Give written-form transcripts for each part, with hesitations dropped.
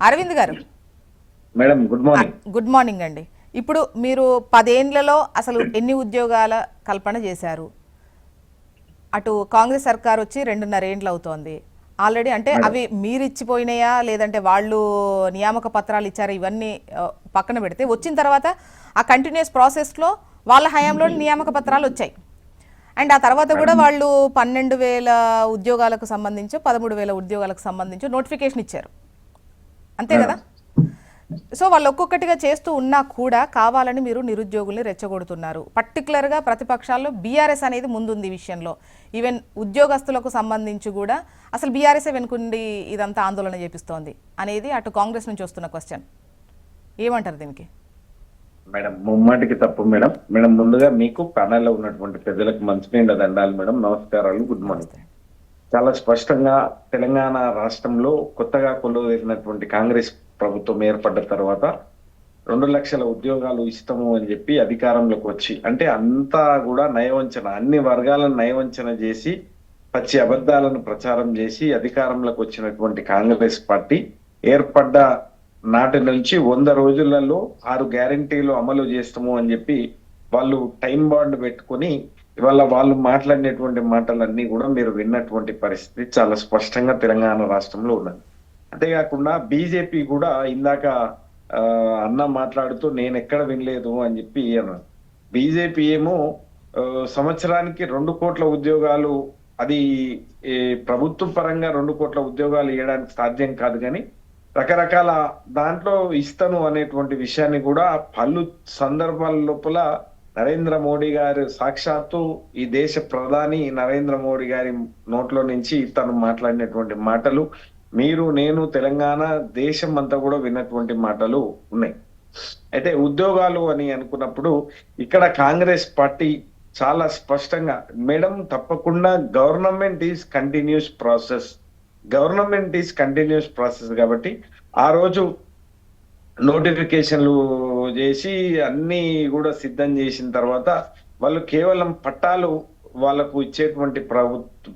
అరవింద్ గారు, madam good morning. Good morning అండి. ఇప్పుడు మీరు 10 ఏళ్లలో అసలు ఎన్ని ఉద్యోగాల కల్పన చేశారు? అటు కాంగ్రెస్ సర్కార్ వచ్చి 2.5 ఏండ్లు అవుతోంది ఆల్రెడీ. అంటే అవి మీరు ఇచ్చిపోయినాయా లేదంటే వాళ్ళు నియామక పత్రాలు ఇచ్చారా ఇవన్నీ పక్కన పెడితే, వచ్చిన తర్వాత ఆ కంటిన్యూస్ ప్రాసెస్లో వాళ్ళ హయాంలో నియామక పత్రాలు వచ్చాయి. అండ్ ఆ తర్వాత కూడా వాళ్ళు 12,000 ఉద్యోగాలకు సంబంధించి 13,000 ఉద్యోగాలకు సంబంధించి నోటిఫికేషన్ ఇచ్చారు, అంతే కదా? సో వాళ్ళు ఒక్కొక్కటిగా చేస్తూ ఉన్నా కూడా కావాలని మీరు నిరుద్యోగుల్ని రెచ్చగొడుతున్నారు. పర్టికులర్గా ప్రతిపక్షాల్లో బీఆర్ఎస్ అనేది ముందుంది ఈ విషయంలో. ఈవెన్ ఉద్యోగస్తులకు సంబంధించి కూడా అసలు బీఆర్ఎస్ వెనుకుండి ఇదంతా ఆందోళన చేపిస్తోంది అనేది అటు కాంగ్రెస్ నుంచి వస్తున్న క్వశ్చన్. ఏమంటారు దీనికి? మేడం ముమ్మాటికి తప్పు మేడం. మేడం ముందుగా మీకు ప్యానెల్లో ఉన్నటువంటి పెద్దలకు మంచినీళ్ళ దండాలు మేడం, నమస్కారాలు, గుడ్ మార్నింగ్. చాలా స్పష్టంగా తెలంగాణ రాష్ట్రంలో కొత్తగా కొలువైనటువంటి కాంగ్రెస్ ప్రభుత్వం ఏర్పడ్డ తర్వాత 2 లక్షల ఉద్యోగాలు ఇస్తాము అని చెప్పి అధికారంలోకి వచ్చి, అంటే అంతా కూడా నయవంచన, అన్ని వర్గాలను నయవంచన చేసి పచ్చి అబద్ధాలను ప్రచారం చేసి అధికారంలోకి వచ్చినటువంటి కాంగ్రెస్ పార్టీ ఏర్పడ్డ నాటి నుంచి 100 రోజులలో 6 గ్యారంటీలు అమలు చేస్తాము అని చెప్పి వాళ్ళు టైం బాండ్ పెట్టుకుని ఇవాళ వాళ్ళు మాట్లాడినటువంటి మాటలన్నీ కూడా మీరు విన్నటువంటి పరిస్థితి చాలా స్పష్టంగా తెలంగాణ రాష్ట్రంలో ఉన్నది. అంతేకాకుండా బీజేపీ కూడా ఇందాక అన్న మాట్లాడుతూ నేను ఎక్కడ వినలేదు అని చెప్పి అన్నారు. బీజేపీ ఏమో సంవత్సరానికి 2 కోట్ల ఉద్యోగాలు, అది ప్రభుత్వ పరంగా 2 కోట్ల ఉద్యోగాలు ఇవ్వడానికి సాధ్యం కాదు, కానీ రకరకాల దాంట్లో ఇస్తాను అనేటువంటి విషయాన్ని కూడా పలు సందర్భాల లోపల నరేంద్ర మోడీ గారు, సాక్షాత్తు ఈ దేశ ప్రధాని నరేంద్ర మోడీ గారి నోట్లో నుంచి తను మాట్లాడినటువంటి మాటలు మీరు నేను తెలంగాణ దేశం అంతా కూడా విన్నటువంటి మాటలు ఉన్నాయి. అయితే ఉద్యోగాలు అని అనుకున్నప్పుడు ఇక్కడ కాంగ్రెస్ పార్టీ చాలా స్పష్టంగా మేడం తప్పకుండా government is continuous process, government is continuous process కాబట్టి ఆ రోజు నోటిఫికేషన్లు చేసి అన్ని కూడా సిద్ధం చేసిన తర్వాత వాళ్ళు కేవలం పట్టాలు వాళ్ళకు ఇచ్చేటువంటి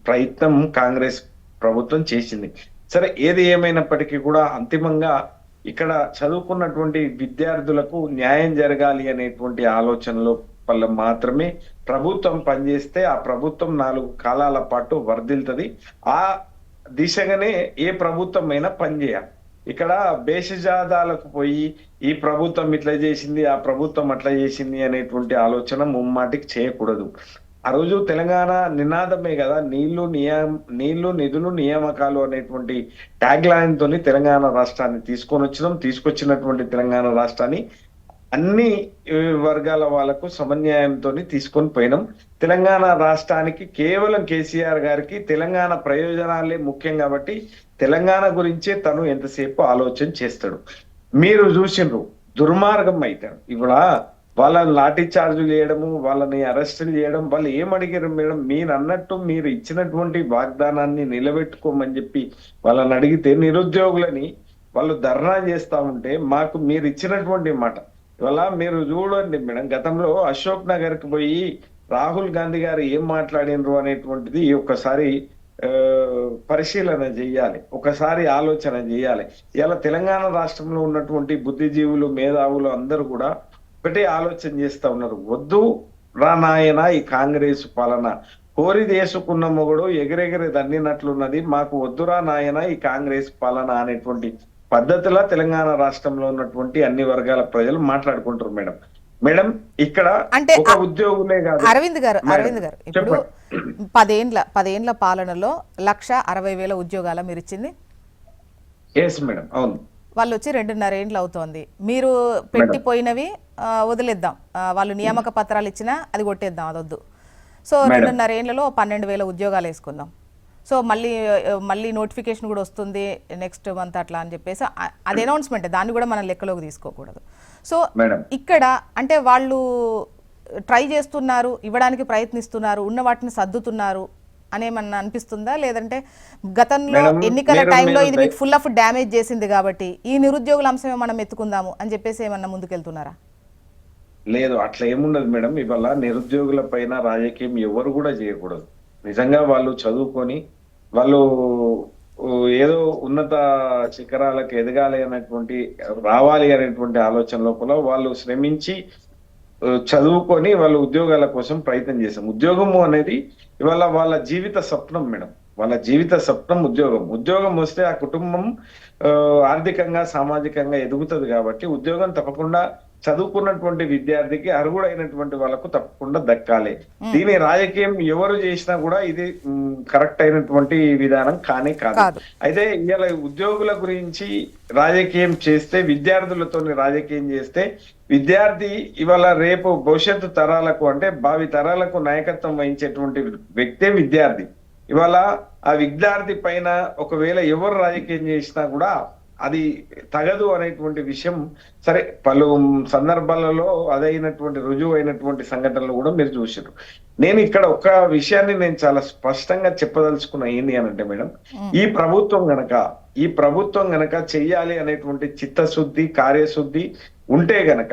ప్రయత్నం కాంగ్రెస్ ప్రభుత్వం చేసింది. సరే, ఏది ఏమైనప్పటికీ కూడా అంతిమంగా ఇక్కడ చదువుకున్నటువంటి విద్యార్థులకు న్యాయం జరగాలి అనేటువంటి ఆలోచనలో వల్ల మాత్రమే ప్రభుత్వం పనిచేస్తే ఆ ప్రభుత్వం 4 కాలాల పాటు వర్ధిల్తది. ఆ దిశగానే ఏ ప్రభుత్వం అయినా పనిచేయాలి. ఇక్కడ బేషజాదాలకు పోయి ఈ ప్రభుత్వం ఇట్లా చేసింది, ఆ ప్రభుత్వం అట్లా చేసింది అనేటువంటి ఆలోచన ముమ్మాటికి చేయకూడదు. ఆ రోజు తెలంగాణ నినాదమే కదా, నీళ్లు నిధులు నియామకాలు అనేటువంటి ట్యాగ్ లైన్ తోని తెలంగాణ రాష్ట్రాన్ని తీసుకొచ్చినటువంటి తెలంగాణ రాష్ట్రాన్ని అన్ని వర్గాల వాళ్లకు సమన్యాయంతో తీసుకొని పోయినాం. తెలంగాణ రాష్ట్రానికి కేవలం కేసీఆర్ గారికి తెలంగాణ ప్రయోజనాలే ముఖ్యం కాబట్టి తెలంగాణ గురించే తను ఎంతసేపు ఆలోచన చేస్తాడు. మీరు చూసిండ్రు దుర్మార్గం అయితే ఇవాళ వాళ్ళని లాఠీ చార్జులు చేయడము, వాళ్ళని అరెస్టులు చేయడం. వాళ్ళు ఏమడిగారు మేడం? మీరు అన్నట్టు మీరు ఇచ్చినటువంటి వాగ్దానాన్ని నిలబెట్టుకోమని చెప్పి వాళ్ళని అడిగితే నిరుద్యోగులని వాళ్ళు ధర్నా చేస్తా ఉంటే మాకు మీరు ఇచ్చినటువంటి మాట ఇవాళ మీరు చూడండి మేడం, గతంలో అశోక్ నగర్ కి పోయి రాహుల్ గాంధీ గారు ఏం మాట్లాడినరు అనేటువంటిది ఒకసారి పరిశీలన చెయ్యాలి, ఒకసారి ఆలోచన చేయాలి. ఇలా తెలంగాణ రాష్ట్రంలో ఉన్నటువంటి బుద్ధిజీవులు, మేధావులు అందరూ కూడా ఒకటే ఆలోచన చేస్తా ఉన్నారు. వద్దు రా నాయన ఈ కాంగ్రెస్ పాలన, కోరి దేశకున్న మొగుడు ఎగరెగరి దన్నినట్లున్నది, మాకు వద్దురా నాయన ఈ కాంగ్రెస్ పాలన అనేటువంటి పద్ధతిలో తెలంగాణ రాష్ట్రంలో ఉన్నటువంటి అన్ని వర్గాల ప్రజలు మాట్లాడుకుంటారు మేడం. మేడం ఇక్కడ అంటే ఒక ఉద్యోగులే కాదు. అరవింద్ గారు ఇప్పుడు 10 ఏండ్ల పాలనలో 1,60,000 ఉద్యోగాల మీరు ఇచ్చింది? ఎస్ మేడం, అవును. వాళ్ళు వచ్చి 2.5 ఏండ్లు అవుతోంది. మీరు పెట్టిపోయినవి వదిలేద్దాం, వాళ్ళు నియామక పత్రాలు ఇచ్చినా అది కొట్టేద్దాం, అదొద్దు. సో 2.5 ఏండ్లలో 12,000 ఉద్యోగాలు వేసుకుందాం. సో మళ్ళీ నోటిఫికేషన్ కూడా వస్తుంది నెక్స్ట్ మంత్ అట్లా అని చెప్పేసి అది అనౌన్స్మెంట్, దాన్ని కూడా మనం లెక్కలోకి తీసుకోకూడదు. సో ఇక్కడ అంటే వాళ్ళు ట్రై చేస్తున్నారు, ఇవ్వడానికి ప్రయత్నిస్తున్నారు, ఉన్న వాటిని సర్దుతున్నారు అనేమన్నా అనిపిస్తుందా? లేదంటే గతంలో ఎన్నికల టైంలో ఇది మీకు ఫుల్ ఆఫ్ డ్యామేజ్ చేసింది కాబట్టి ఈ నిరుద్యోగుల అంశమే మనం ఎత్తుకుందాము అని చెప్పేసి ఏమన్నా ముందుకెళ్తున్నారా? లేదు, అట్లా ఏముండదు మేడం. ఇవాళ నిరుద్యోగుల పైన రాజకీయం ఎవరు కూడా చేయకూడదు. నిజంగా వాళ్ళు చదువుకొని వాళ్ళు ఏదో ఉన్నత శిఖరాలకు ఎదగాలి అనేటువంటి రావాలి అనేటువంటి ఆలోచన లోపల వాళ్ళు శ్రమించి చదువుకొని వాళ్ళు ఉద్యోగాల కోసం ప్రయత్నం చేశాం. ఉద్యోగము అనేది ఇవాళ వాళ్ళ జీవిత స్వప్నం మేడం. వాళ్ళ జీవిత స్వప్నం ఉద్యోగం. ఉద్యోగం వస్తే ఆ కుటుంబం ఆర్థికంగా సామాజికంగా ఎదుగుతుంది కాబట్టి ఉద్యోగం తప్పకుండా చదువుకున్నటువంటి విద్యార్థికి అర్హుడైనటువంటి వాళ్ళకు తప్పకుండా దక్కాలి. దీని రాజకీయం ఎవరు చేసినా కూడా ఇది కరెక్ట్ అయినటువంటి విధానం కానే కాదు. అయితే ఇవాళ ఉద్యోగుల గురించి రాజకీయం చేస్తే, విద్యార్థులతోని రాజకీయం చేస్తే విద్యార్థి ఇవాళ రేపు భవిష్యత్తు తరాలకు అంటే భావి తరాలకు నాయకత్వం వహించేటువంటి వ్యక్తే విద్యార్థి. ఇవాళ ఆ విద్యార్థి పైన ఒకవేళ ఎవరు రాజకీయం చేసినా కూడా అది తగదు అనేటువంటి విషయం సరే పలు సందర్భాలలో అదైనటువంటి రుజువు అయినటువంటి సంఘటనలు కూడా మీరు చూసారు. నేను ఇక్కడ ఒక విషయాన్ని నేను చాలా స్పష్టంగా చెప్పదలుచుకున్నా ఏంటి అని అంటే మేడం, ఈ ప్రభుత్వం గనక చెయ్యాలి అనేటువంటి చిత్తశుద్ధి కార్యశుద్ధి ఉంటే గనక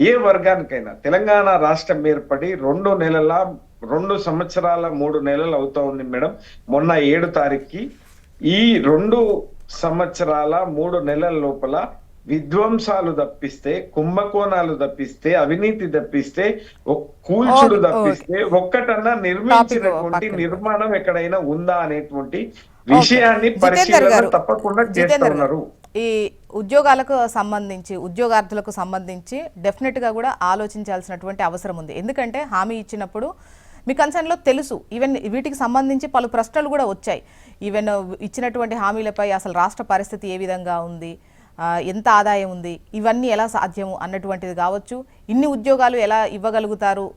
ఏ వర్గానికైనా తెలంగాణ రాష్ట్రం ఏర్పడి 2 సంవత్సరాల 3 నెలలు అవుతా ఉంది మేడం. మొన్న 7 తారీఖుకి ఈ 2 సంవత్సరాల 3 నెలల లోపల విధ్వంసాలు తప్పిస్తే, కుంభకోణాలు తప్పిస్తే, అవినీతి తప్పిస్తే, కూల్చుడు తప్పిస్తే ఒక్కటన్నా నిర్మించినటువంటి నిర్మాణం ఎక్కడైనా ఉందా అనేటువంటి విషయాన్ని పరిశీలన తప్పకుండా చేస్తున్నారు. ఈ ఉద్యోగాలకు సంబంధించి ఉద్యోగార్థులకు సంబంధించి డెఫినెట్ గా కూడా ఆలోచించాల్సినటువంటి అవసరం ఉంది. ఎందుకంటే హామీ ఇచ్చినప్పుడు మీ కన్సర్న్లో తెలుసు, ఈవెన్ వీటికి సంబంధించి పలు ప్రశ్నలు కూడా వచ్చాయి. ఈవెన్ ఇచ్చినటువంటి హామీలపై అసలు రాష్ట్ర పరిస్థితి ఏ విధంగా ఉంది, ఎంత ఆదాయం ఉంది, ఇవన్నీ ఎలా సాధ్యము అన్నటువంటిది కావచ్చు. ఇన్ని ఉద్యోగాలు ఎలా ఇవ్వగలుగుతారు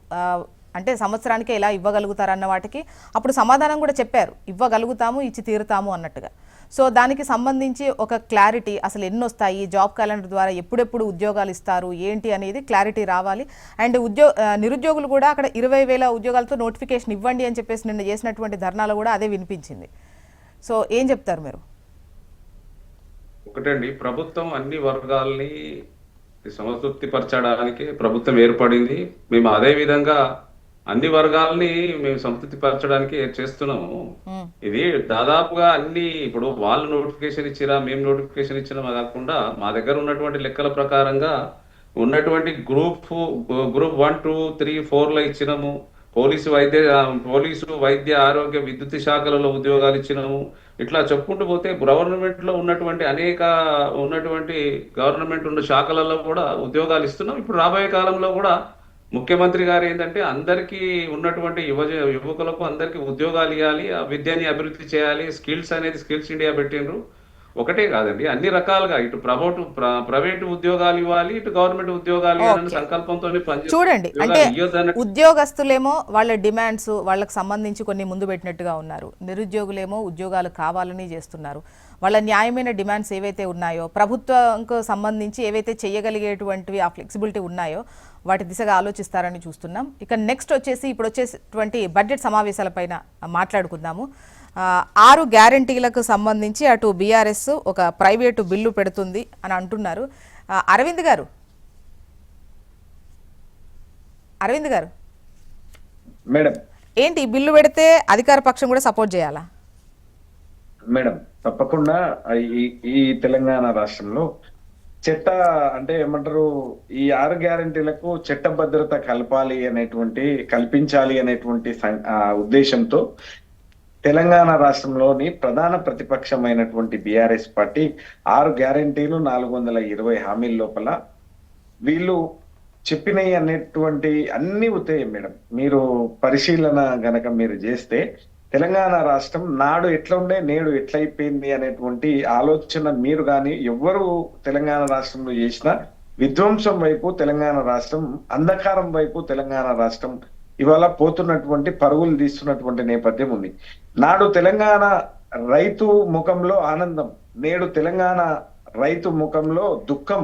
అంటే సంవత్సరానికి ఎలా ఇవ్వగలుగుతారు అన్న వాటికి అప్పుడు సమాధానం కూడా చెప్పారు, ఇవ్వగలుగుతాము, ఇచ్చి తీరుతాము అన్నట్టుగా. సో దానికి సంబంధించి ఒక క్లారిటీ, అసలు ఎన్ని వస్తాయి, జాబ్ క్యాలెండర్ ద్వారా ఎప్పుడెప్పుడు ఉద్యోగాలు ఇస్తారు ఏంటి అనేది క్లారిటీ రావాలి. అండ్ నిరుద్యోగులు కూడా అక్కడ 20,000 ఉద్యోగాలతో నోటిఫికేషన్ ఇవ్వండి అని చెప్పేసి నిన్న చేసినటువంటి ధర్నాలు కూడా అదే వినిపించింది. సో ఏం చెప్తారు మీరు? ఒకటండి, ప్రభుత్వం అన్ని వర్గాల్ని సంతృప్తి పరచడానికి ప్రభుత్వం ఏర్పడింది. మేము అదే విధంగా అన్ని వర్గాల్ని మేము సంతృప్తి పరచడానికి చేస్తున్నాము. ఇది దాదాపుగా అన్ని ఇప్పుడు వాళ్ళు నోటిఫికేషన్ ఇచ్చిరా మేము నోటిఫికేషన్ ఇచ్చినా కాకుండా మా దగ్గర ఉన్నటువంటి లెక్కల ప్రకారంగా ఉన్నటువంటి గ్రూప్ 1, 2, 3, 4లో ఇచ్చినాము. పోలీసు వైద్య ఆరోగ్య విద్యుత్ శాఖలలో ఉద్యోగాలు ఇచ్చినాము. ఇట్లా చెప్పుకుంటూ పోతే గవర్నమెంట్ లో ఉన్నటువంటి గవర్నమెంట్ ఉన్న శాఖలలో కూడా ఉద్యోగాలు ఇస్తున్నాం. ఇప్పుడు రాబోయే కాలంలో కూడా ముఖ్యమంత్రి గారు ఏంటంటే అందరికీ ఉన్నటువంటి యువకులకు అందరికీ ఉద్యోగాలు ఇవ్వాలి, ఆ విద్యని అభివృద్ధి చేయాలి, స్కిల్స్ ఇండియా పెట్టిండ్రు. ఒకటే కాదండి, అన్ని రకాలుగా ఇటు ప్రైవేటు ఉద్యోగాలు ఇవ్వాలి, ఇటు గవర్నమెంట్ ఉద్యోగాలు ఇవ్వాలని సంకల్పంతో చూడండి. అంటే ఉద్యోగస్తులేమో వాళ్ళ డిమాండ్స్ వాళ్ళకి సంబంధించి కొన్ని ముందు పెట్టినట్టుగా ఉన్నారు, నిరుద్యోగులేమో ఉద్యోగాలు కావాలని చేస్తున్నారు. వాళ్ళ న్యాయమైన డిమాండ్స్ ఏవైతే ఉన్నాయో, ప్రభుత్వంకు సంబంధించి ఏవైతే చేయగలిగేటువంటివి ఆ ఫ్లెక్సిబిలిటీ ఉన్నాయో వాటి దిశగా ఆలోచిస్తారని చూస్తున్నాం. ఇక నెక్స్ట్ వచ్చేసి ఇప్పుడు వచ్చేటువంటి బడ్జెట్ సమావేశాలపైన మాట్లాడుకుందాము. 6 గ్యారంటీలకు సంబంధించి అటు బీఆర్ఎస్ ఒక ప్రైవేటు బిల్లు పెడుతుంది అని అంటున్నారు. అరవింద్ గారు మేడం, ఏంటి ఈ బిల్లు పెడితే అధికార పక్షం కూడా సపోర్ట్ చేయాలా? మేడం తప్పకుండా ఈ తెలంగాణ రాష్ట్రంలో అంటే ఏమంటారు, ఈ 6 గ్యారంటీలకు చట్టభద్రత కల్పించాలి అనేటువంటి ఉద్దేశంతో తెలంగాణ రాష్ట్రంలోని ప్రధాన ప్రతిపక్షమైనటువంటి బీఆర్ఎస్ పార్టీ 6 గ్యారంటీలు 420 హామీల లోపల వీళ్ళు చెప్పినవి అనేటువంటి అన్ని ఉతాయి మేడం. మీరు పరిశీలన గనక మీరు చేస్తే తెలంగాణ రాష్ట్రం నాడు ఎట్లా ఉండే నేడు ఎట్లయిపోయింది అనేటువంటి ఆలోచన మీరు కానీ ఎవ్వరు తెలంగాణ రాష్ట్రంలో చేసిన విధ్వంసం వైపు తెలంగాణ రాష్ట్రం, అంధకారం వైపు తెలంగాణ రాష్ట్రం ఇవాళ పోతున్నటువంటి పరుగులు తీస్తున్నటువంటి నేపథ్యం ఉంది. నాడు తెలంగాణ రైతు ముఖంలో ఆనందం, నేడు తెలంగాణ రైతు ముఖంలో దుఃఖం.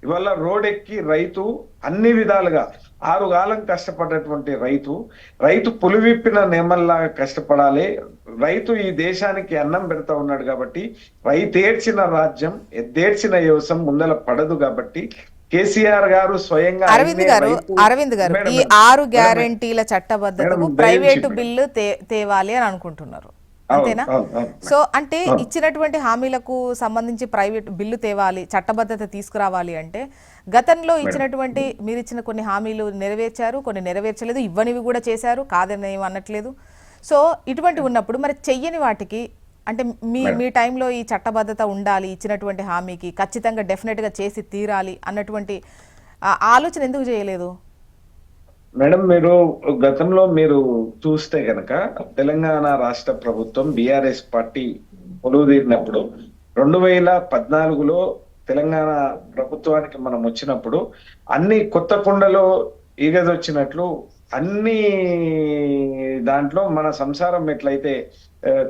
ఇవాళ రోడెక్కి రైతు అన్ని విధాలుగా 6 కాలం కష్టపడ్డటువంటి రైతు పులివిప్పిన నేమల్లాగా కష్టపడాలి. రైతు ఈ దేశానికి అన్నం పెడతా ఉన్నాడు కాబట్టి రైతేడ్చిన రాజ్యం ఎద్దేడ్చిన వ్యవసాయం ముందల పడదు కాబట్టి కేసీఆర్ గారు స్వయంగా అరవింద్ గారు ఈ 6 గ్యారంటీల చట్టబద్ధతకు ప్రైవేటు బిల్లు తేవాలి అని అనుకుంటున్నారు. అంతేనా? అవును. సో అంటే ఇచ్చినటువంటి హామీలకు సంబంధించి ప్రైవేట్ బిల్లు తేవాలి, చట్టబద్ధత తీసుకురావాలి అంటే గతంలో ఇచ్చినటువంటి మీరు ఇచ్చిన కొన్ని హామీలు నెరవేర్చారు, కొన్ని నెరవేర్చలేదు, ఇవ్వనివి కూడా చేశారు, కాదని ఏం అనట్లేదు. సో ఇటువంటి ఉన్నప్పుడు మరి చెయ్యని వాటికి అంటే మీ టైంలో ఈ చట్టబద్ధత ఉండాలి, ఇచ్చినటువంటి హామీకి ఖచ్చితంగా డెఫినెట్గా చేసి తీరాలి అన్నటువంటి ఆలోచన ఎందుకు చేయలేదు? మేడం, మీరు గతంలో మీరు చూస్తే గనక తెలంగాణ రాష్ట్ర ప్రభుత్వం బీఆర్ఎస్ పార్టీ కొలువుదీరినప్పుడు 2014లో తెలంగాణ ప్రభుత్వానికి మనం వచ్చినప్పుడు అన్ని కొత్త కుండలో ఈగదొచ్చినట్లు అన్ని దాంట్లో మన సంసారం ఎట్లయితే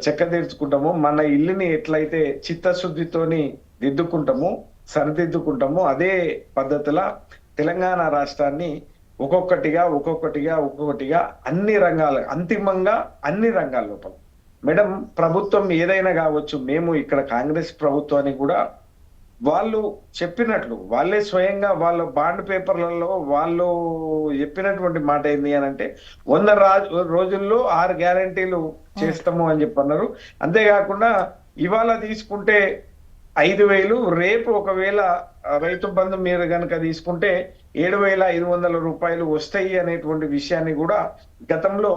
చెక్కదీర్చుకుంటామో, మన ఇల్లుని ఎట్లయితే చిత్తశుద్ధితోని దిద్దుకుంటామో, సరిదిద్దుకుంటామో, అదే పద్ధతిలో తెలంగాణ రాష్ట్రాన్ని ఒక్కొక్కటిగా అన్ని రంగాలు, అంతిమంగా అన్ని రంగాల లోపల మేడం ప్రభుత్వం ఏదైనా కావచ్చు, మేము ఇక్కడ కాంగ్రెస్ ప్రభుత్వాన్ని కూడా వాళ్ళు చెప్పినట్లు వాళ్ళే స్వయంగా వాళ్ళ బాండ్ పేపర్లలో వాళ్ళు చెప్పినటువంటి మాట ఏంది అని అంటే 100 రోజుల్లో 6 గ్యారంటీలు చేస్తాము అని చెప్పన్నారు. అంతేకాకుండా ఇవాళ తీసుకుంటే 5,000, రేపు ఒకవేళ రైతు బంధు మీరు కనుక తీసుకుంటే 7,500 రూపాయలు వస్తాయి అనేటువంటి విషయాన్ని కూడా గతంలో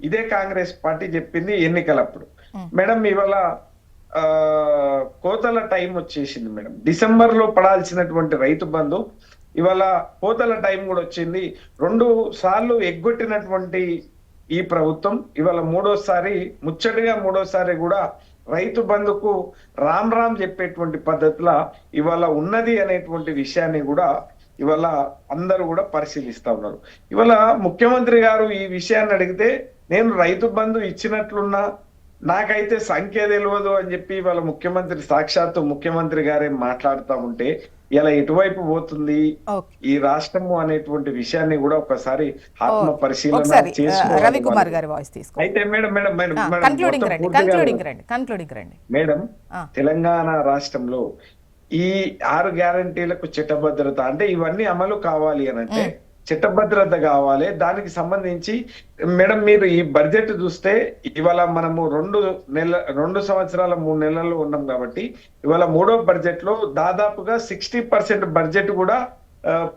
ఇదే కాంగ్రెస్ పార్టీ చెప్పింది ఎన్నికలప్పుడు. మేడం ఇవాళ కోతల టైం వచ్చేసింది మేడం. డిసెంబర్ లో పడాల్సినటువంటి రైతు బంధు ఇవాళ కోతల టైం కూడా వచ్చింది. 2 సార్లు ఎగ్గొట్టినటువంటి ఈ ప్రభుత్వం ఇవాళ మూడోసారి కూడా రైతు బంధుకు రామ్ చెప్పేటువంటి పద్ధతిలో ఇవాళ ఉన్నది అనేటువంటి విషయాన్ని కూడా ఇవాళ అందరూ కూడా పరిశీలిస్తా ఉన్నారు. ఇవాళ ముఖ్యమంత్రి గారు ఈ విషయాన్ని అడిగితే నేను రైతు బంధు ఇచ్చినట్లున్నా, నాకైతే సంఖ్య తెలియదు అని చెప్పి ఇవాళ సాక్షాత్తు ముఖ్యమంత్రి గారే మాట్లాడుతూ ఉంటే ఇలా ఎటువైపు పోతుంది ఈ రాష్ట్రము అనేటువంటి విషయాన్ని కూడా ఒకసారి ఆత్మ పరిశీలన చేసుకోవాలి. రవికుమార్ గారి వాయిస్ తీసుకో. అయితే మేడం మేడం తెలంగాణ రాష్ట్రంలో ఈ 6 గ్యారంటీలకు చట్టభద్రత అంటే ఇవన్నీ అమలు కావాలి అని అంటే చట్టభద్రత కావాలి. దానికి సంబంధించి మేడం మీరు ఈ బడ్జెట్ చూస్తే ఇవాళ మనము 2 సంవత్సరాల 3 నెలల్లో ఉన్నాం కాబట్టి ఇవాళ 3వ బడ్జెట్ లో దాదాపుగా 60% బడ్జెట్ కూడా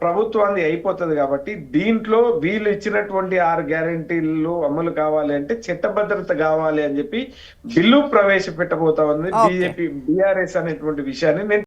ప్రభుత్వాన్ని అయిపోతుంది. కాబట్టి దీంట్లో వీళ్ళు ఇచ్చినటువంటి 6 గ్యారంటీలు అమలు కావాలి అంటే చట్టభద్రత కావాలి అని చెప్పి బిల్లు ప్రవేశపెట్టబోతా ఉంది బీఆర్ఎస్ అనేటువంటి విషయాన్ని నేను